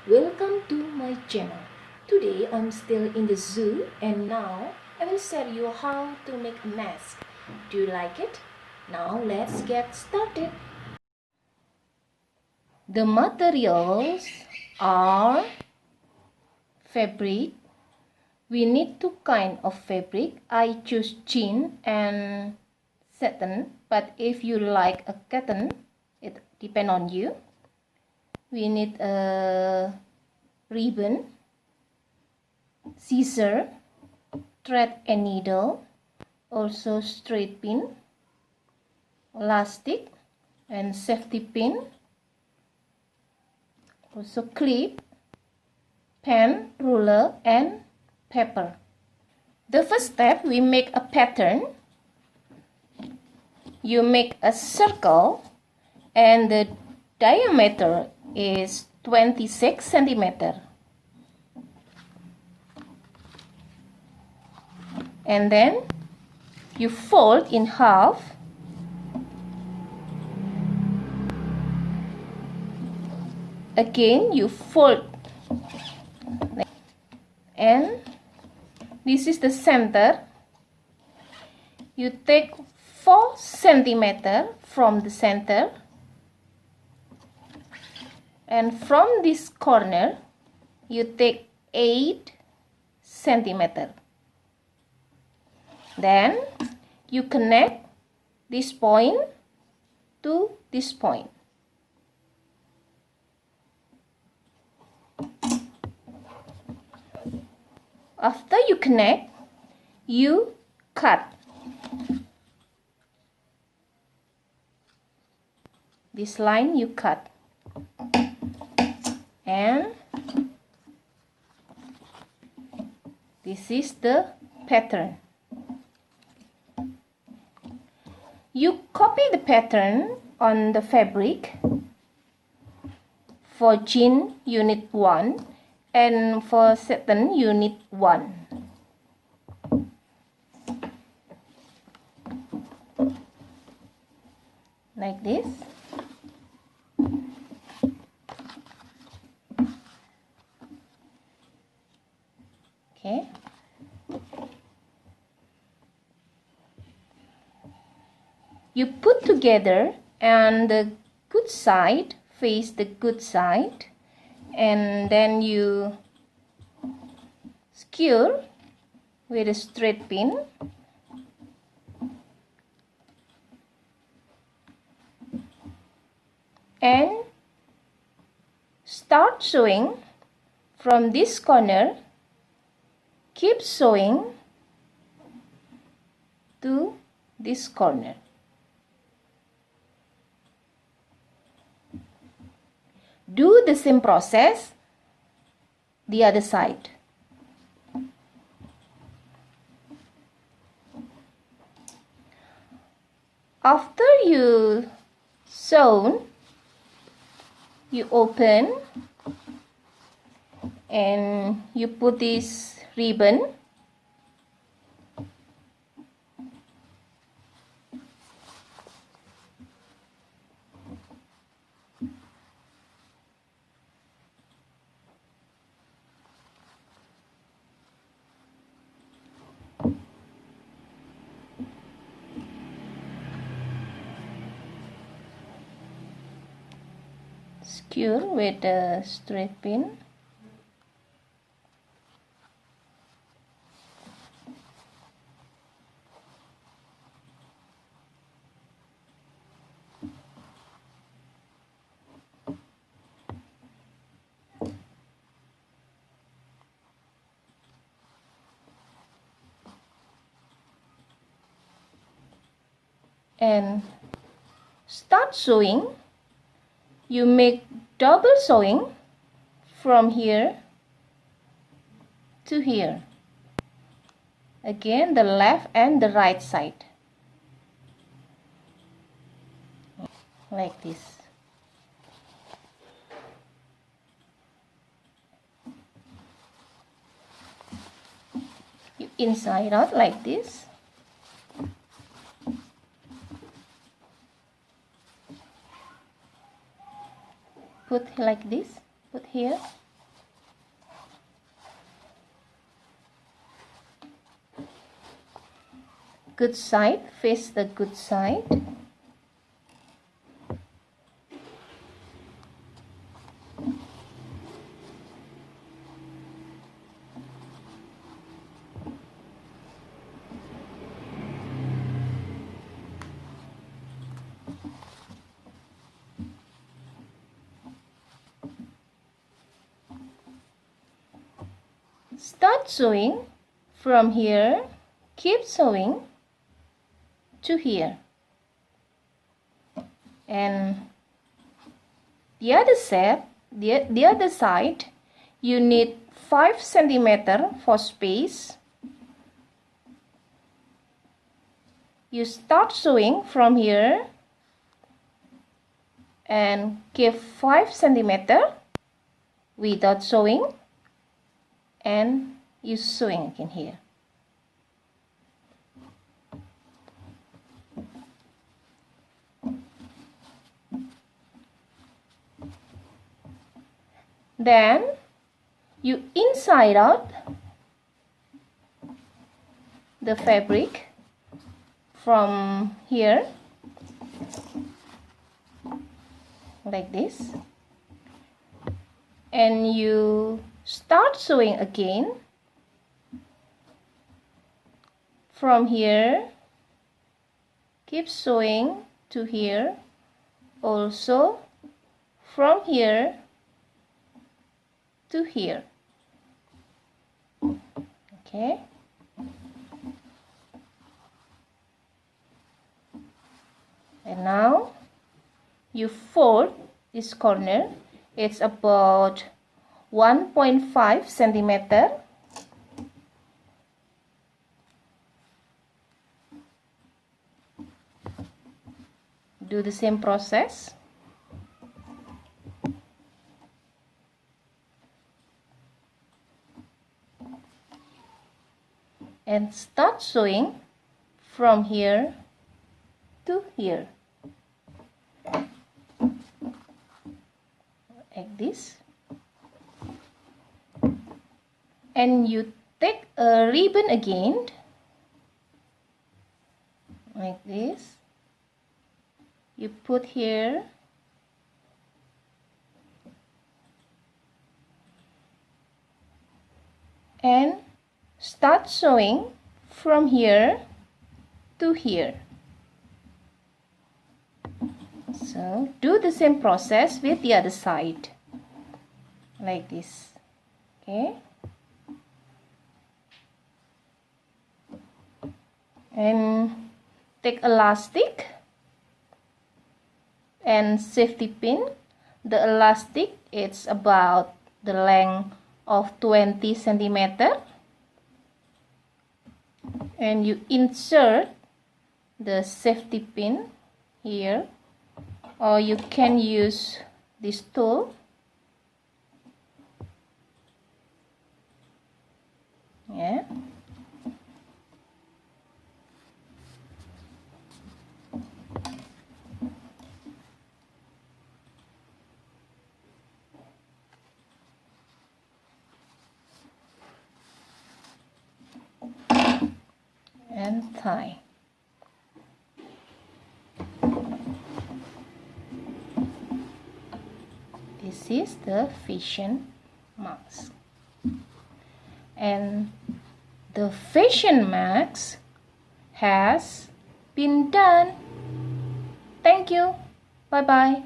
Welcome to my channel. Today I'm still in the zoo and now I will show you how to make a mask. Do you like it? Now let's get started. The materials are fabric. We need two kinds of fabric. I choose jean and satin, but if you like a cotton, it depends on you. We need a ribbon, scissor, thread and needle, also straight pin, elastic and safety pin, also clip, pen, ruler and paper. The first step, we make a pattern. You make a circle and the diameter is 26 centimeters. And then you fold in half again, you fold, and this is the center. You take 4 centimeters from the center, and from this corner you take 8 centimeters. Then you connect this point to this point. After you connect, you cut. This line you cut. And this is the pattern. You copy the pattern on the fabric. For jean you need 1 and for satin you need 1. Like this. Okay. You put together and the good side face the good side, and then you skewer with a straight pin. And start sewing from this corner. Keep sewing to this corner. Do the same process the other side. After you sewn, you open and you put this ribbon. Skewer with a straight pin. And start sewing. You make double sewing from here to here. Again, the left and the right side. Like this. You inside out like this. Put like this, put here, good side, face the good side. Start sewing from here, keep sewing to here, and the other side you need 5 centimeter for space. You start sewing from here and give 5 centimeter without sewing, and you sewing again here. Then you inside out the fabric from here like this, and you start sewing again from here, keep sewing to here, also from here to here. Okay, and now you fold this corner. It's about 1.5 centimeter. Do the same process. And start sewing from here to here. Like this. And you take a ribbon again, like this. You put here, and start sewing from here to here. So do the same process with the other side, like this. Okay, and take elastic and safety pin. The elastic is about the length of 20 centimeter, and you insert the safety pin here, or you can use this tool. Yeah. And tie. This is the fashion mask, and the fashion mask has been done. Thank you. Bye bye.